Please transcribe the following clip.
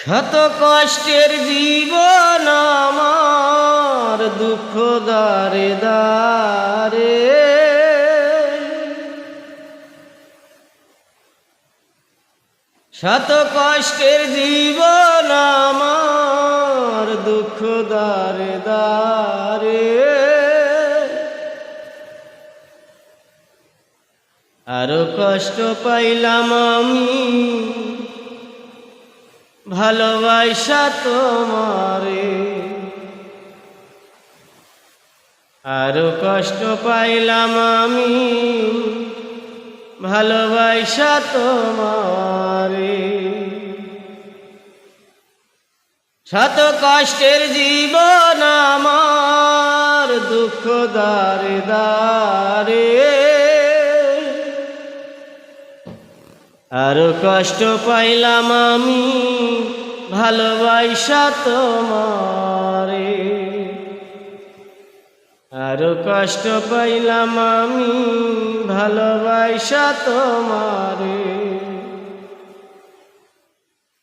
শত কষ্টের জীবন আমার, দুঃখ দারে দারে। শত কষ্টের জীবন আমার, দুঃখ দারে দারে। আরো কষ্ট পাইলাম আমি ভালোবাসা তোমারে। আরো কষ্ট পাইলাম আমি ভালোবাসা তোমারে। শত কষ্টের জীবন আমার, দুঃখ দারে দারে। আরো কষ্ট পাইলাম আমি ভালোবাসা তোমারে। আরো কষ্ট পাইলাম আমি ভালোবাসা তোমারে।